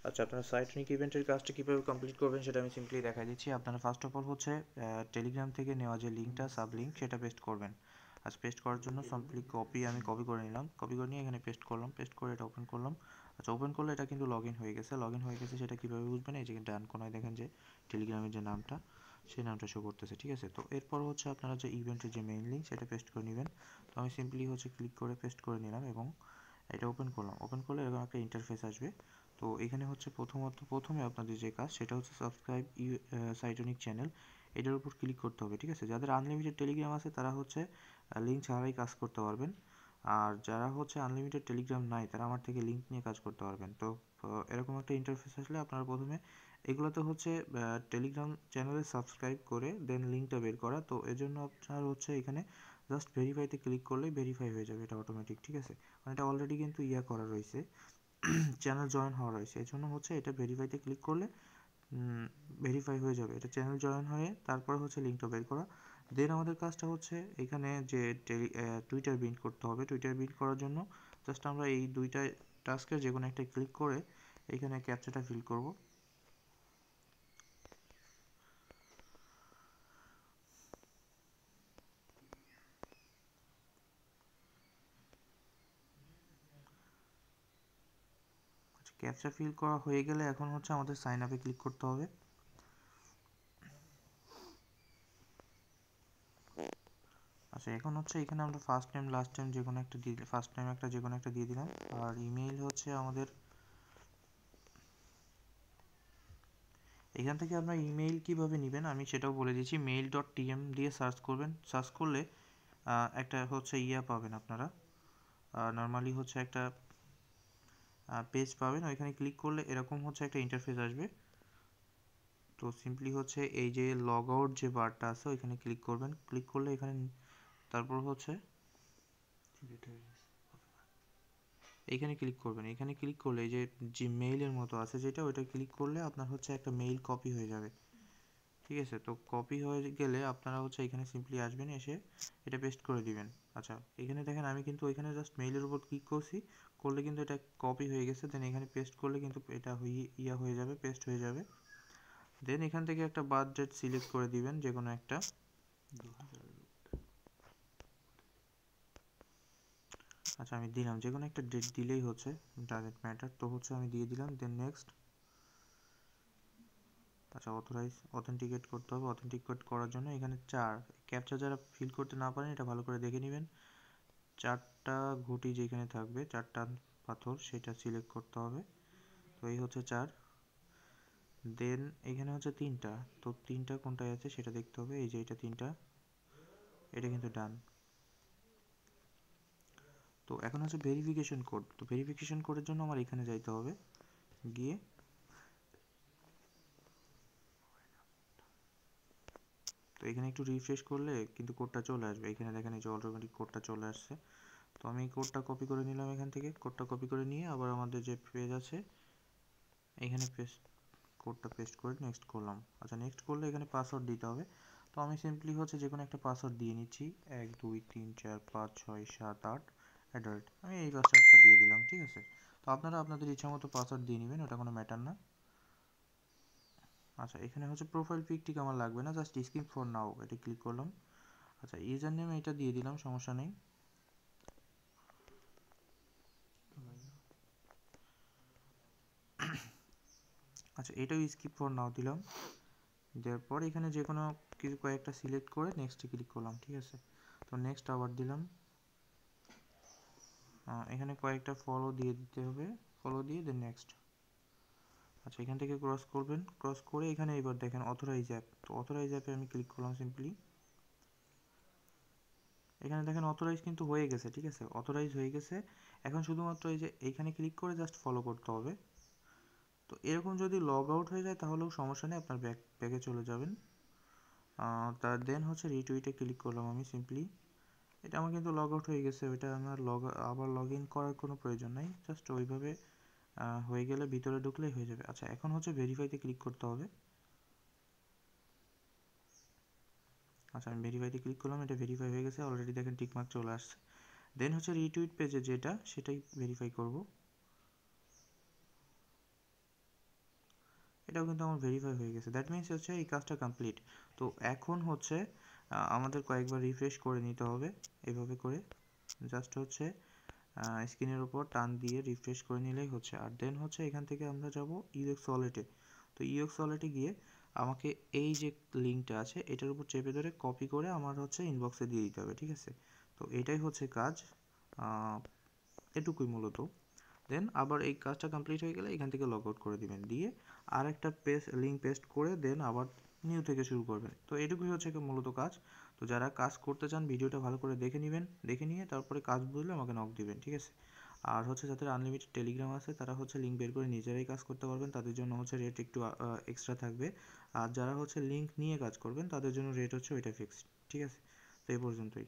আচ্ছা, আপনারা সাইটনিক ইভেন্টের কাজটা কীভাবে কমপ্লিট করবেন সেটা আমি সিম্পলি দেখাই দিচ্ছি। আপনারা ফার্স্ট অফ অল হচ্ছে টেলিগ্রাম থেকে নেওয়া যে লিঙ্কটা সাব লিঙ্ক সেটা পেস্ট করবেন। আজ পেস্ট করার জন্য সিম্পলি আমি কপি করে নিলাম, কপি করে নিয়ে এখানে পেস্ট করলাম, পেস্ট করে এটা ওপেন করলাম। আচ্ছা, ওপেন করলে এটা কিন্তু লগ ইন হয়ে গেছে। সেটা কীভাবে বুঝবেন? এই যে ডান কোনায় দেখেন যে টেলিগ্রামের যে নামটা, সেই নামটা শো করতেছে, ঠিক আছে। তো এরপর হচ্ছে আপনারা যে ইভেন্টের যে মেইন লিঙ্ক সেটা পেস্ট করে নেবেন। তো আমি সিম্পলি হচ্ছে ক্লিক করে পেস্ট করে নিলাম এবং এটা ওপেন করলাম। ওপেন করলে এরকম একটা ইন্টারফেস আসবে। তো এখানে হচ্ছে প্রথমে আপনাদের যে কাজ সেটা হচ্ছে সাবস্ক্রাইব সাইটনিক চ্যানেল, এটার উপর ক্লিক করতে হবে, ঠিক আছে। যাদের আনলিমিটেড টেলিগ্রাম আছে তারা হচ্ছে লিঙ্ক ছাড়াই কাজ করতে পারবেন, আর যারা হচ্ছে আনলিমিটেড টেলিগ্রাম নাই তারা আমার থেকে লিঙ্ক নিয়ে কাজ করতে পারবেন। তো এরকম একটা ইন্টারফেস আসলে আপনারা প্রথমে এগুলোতে হচ্ছে টেলিগ্রাম চ্যানেলে সাবস্ক্রাইব করে দেন লিঙ্কটা বের করা। তো এর জন্য আপনার হচ্ছে এখানে জাস্ট ভেরিফাইতে ক্লিক করলেই ভেরিফাই হয়ে যাবে, এটা অটোমেটিক, ঠিক আছে। মানে এটা অলরেডি কিন্তু করা রয়েছে, চ্যানেল জয়েন হওয়া রয়েছে। এই জন্য হচ্ছে এটা ভেরিফাইতে ক্লিক করলে ভেরিফাই হয়ে যাবে, এটা চ্যানেল জয়েন হয়ে তারপরে হচ্ছে লিঙ্কটা বের করা। দেন আমাদের কাজটা হচ্ছে এখানে যে টুইটার বিল্ড করতে হবে। টুইটার বিল্ড করার জন্য জাস্ট আমরা এই দুইটা টাস্কের যে কোনো একটা ক্লিক করে এখানে ক্যাপচাটা ফিল করব। ক্যাপচা ফিল করা হয়ে গেলে এখন হচ্ছে আমাদের সাইন আপে ক্লিক করতে হবে। আচ্ছা, এখন হচ্ছে এখানে আমরা ফার্স্ট নেম লাস্ট নেম যে কোনো একটা দিয়ে ফার্স্ট নেম একটা যে কোনো একটা দিয়ে দিলাম। আর ইমেইল হচ্ছে আমাদের এখান থেকে আপনার ইমেইল কীভাবে নেবেন আমি সেটাও বলে দিচ্ছি। mail.tm দিয়ে সার্চ করবেন। সার্চ করলে একটা হচ্ছে পাবেন আপনারা, নর্মালি হচ্ছে একটা পেজ পাবেন। ওইখানে ক্লিক করলে এরকম হচ্ছে একটা ইন্টারফেস আসবে। তো সিম্পলি হচ্ছে এই যে লগ আউট যে বারটা আছে ওইখানে ক্লিক করবেন। ক্লিক করলে এখানে তারপর হচ্ছে এইখানে ক্লিক করবেন। এখানে ক্লিক করলে এই যে মেইলের মতো আছে যেটা, ওইটা ক্লিক করলে আপনার হচ্ছে একটা মেইল কপি হয়ে যাবে, ঠিক আছে। তো কপি হয়ে গেলে আপনারা হচ্ছে এখানে সিম্পলি আসবেন, এসে এটা পেস্ট করে দিবেন। আচ্ছা, এখানে দেখেন আমি কিন্তু ওইখানে জাস্ট মেইলের উপর ক্লিক করলে কিন্তু এটা কপি হয়ে গেছে। দেন এখানে পেস্ট করলে কিন্তু এটা হয়ে যাবে, পেস্ট হয়ে যাবে। দেন এখান থেকে একটা বার্থ ডেট সিলেক্ট করে দিবেন, যে কোনো একটা। আচ্ছা, আমি দিলাম, যে কোনো একটা ডেট দিলেই হচ্ছে, ডাজন্ট ম্যাটার। তো হচ্ছে আমি দিয়ে দিলাম, দেন নেক্সট। আচ্ছা, অথেন্টিকেট করতে হবে। অথেন্টিকেট করার জন্য এখানে ক্যাপচা যারা ফিল করতে না পারেন এটা ভালো করে দেখে নেবেন। 4টা ঘুঁটি যেখানে থাকবে, 4টা পাথর, সেটা সিলেক্ট করতে হবে। তো এই হচ্ছে 4। দেন এখানে হচ্ছে 3টা, তো 3টা কোনটায় আছে সেটা দেখতে হবে। এই যে এটা 3টা, এটা কিন্তু ডান। তো এখন হচ্ছে ভেরিফিকেশন কোড। তো ভেরিফিকেশন কোডের জন্য আমার এখানে যাইতে হবে, গিয়ে তো এখানে একটু রিফ্রেশ করলে কিন্তু কোডটা চলে আসবে। এখানে দেখেন এই যে অটোমেটিক কোডটা চলে আসছে। তো আমি কোডটা কপি করে নিলাম, এখান থেকে কোডটা কপি করে নিয়ে আবার আমাদের যে পেজ আছে এখানে কোডটা পেস্ট করে নেক্সট করলাম। আচ্ছা, নেক্সট করলে এখানে পাসওয়ার্ড দিতে হবে। তো আমি সিম্পলি হচ্ছে যে কোনো একটা পাসওয়ার্ড দিয়ে নিচ্ছি, 1 2 3 4 5 6 7 8 @ আমি এই পাসওয়ার্ডটা দিয়ে দিলাম, ঠিক আছে। তো আপনারা আপনাদের ইচ্ছা মতো পাসওয়ার্ড দিয়ে নেবেন, ওটা কোনো ম্যাটার না। আচ্ছা, এখানে হচ্ছে প্রোফাইল পিকটিক আমার লাগবে না, জাস্ট স্কিপ ফর নাও এটা ক্লিক করলাম। আচ্ছা, ইউজার নেম এটা দিয়ে দিলাম, সমস্যা নেই। আচ্ছা, এটাও স্কিপ ফর নাও দিলাম। দেওয়ার পর এখানে যে কোনো কিছু কয়েকটা সিলেক্ট করে নেক্সটে ক্লিক করলাম, ঠিক আছে। তো নেক্সট আবার দিলাম। এখানে কয়েকটা ফলো দিয়ে দিতে হবে, ফলো দিয়ে দেন নেক্সট। আচ্ছা, এখান থেকে ক্রস করবেন, ক্রস করে এখানে এবার দেখেন অথরাইজ অ্যাপ। তো অথরাইজ অ্যাপে আমি ক্লিক করলাম সিম্পলি। এখানে দেখেন অথরাইজ কিন্তু হয়ে গেছে, ঠিক আছে, অথরাইজ হয়ে গেছে। এখন শুধুমাত্র এই যে এইখানে ক্লিক করে জাস্ট ফলো করতে হবে। তো এরকম যদি লগ আউট হয়ে যায় তাহলেও সমস্যা নেই, আপনার ব্যাকে চলে যাবেন। তার দেন হচ্ছে রিটুইটে ক্লিক করলাম আমি সিম্পলি। এটা আমার কিন্তু লগ আউট হয়ে গেছে, ওইটা আমার আবার লগ ইন করার কোনো প্রয়োজন নাই, জাস্ট ওইভাবে হয়ে গেলে ভিতরে ঢুকলেই হয়ে যাবে। আচ্ছা, এখন হচ্ছে ভেরিফাইতে ক্লিক করতে হবে। আচ্ছা, আমি ভেরিফাইতে ক্লিক করলাম, এটা ভেরিফাই হয়ে গেছে অলরেডি, দেখেন টিকমার্ক চলে আসছে। দেন হচ্ছে রিটুইট পেজে যেটা সেটাই ভেরিফাই করব। এটাও কিন্তু আমার ভেরিফাই হয়ে গেছে। দ্যাট মিনস হচ্ছে এই কাজটা কমপ্লিট। তো এখন হচ্ছে আমাদের কয়েকবার রিফ্রেশ করে নিতে হবে এভাবে করে, জাস্ট হচ্ছে স্ক্রিনের উপর টান দিয়ে রিফ্রেশ করে নিলেই হচ্ছে। আর দেন হচ্ছে এখান থেকে আমরা যাব ইউএক্স ওয়ালেটে। তো ইউএক্স ওয়ালেটে গিয়ে আমাকে এই যে লিঙ্কটা আছে এটার উপর চেপে ধরে কপি করে আমার হচ্ছে ইনবক্সে দিয়ে দিতে হবে, ঠিক আছে? তো এটাই হচ্ছে কাজ, এটুকুই মূলত। দেন আবার এই কাজটা কমপ্লিট হয়ে গেলে এখান থেকে লগ আউট করে দিবেন, দিয়ে আর একটা লিঙ্ক পেস্ট করে দেন আবার নিউ থেকে শুরু করবেন। তো এটুকুই হচ্ছে মূলত কাজ। তো যারা কাজ করতে চান ভিডিওটা ভালো করে দেখে নেবেন, দেখে নিয়ে তারপরে কাজ বুঝলে আমাকে নক দিবেন, ঠিক আছে? আর হচ্ছে যাদের আনলিমিটেড টেলিগ্রাম আছে তারা হচ্ছে লিঙ্ক বের করে নিজেরাই কাজ করতে পারবেন, তাদের জন্য হচ্ছে রেট একটু এক্সট্রা থাকবে। আর যারা হচ্ছে লিঙ্ক নিয়ে কাজ করবেন তাদের জন্য রেট হচ্ছে ওইটা ফিক্সড, ঠিক আছে? তো এই পর্যন্তই।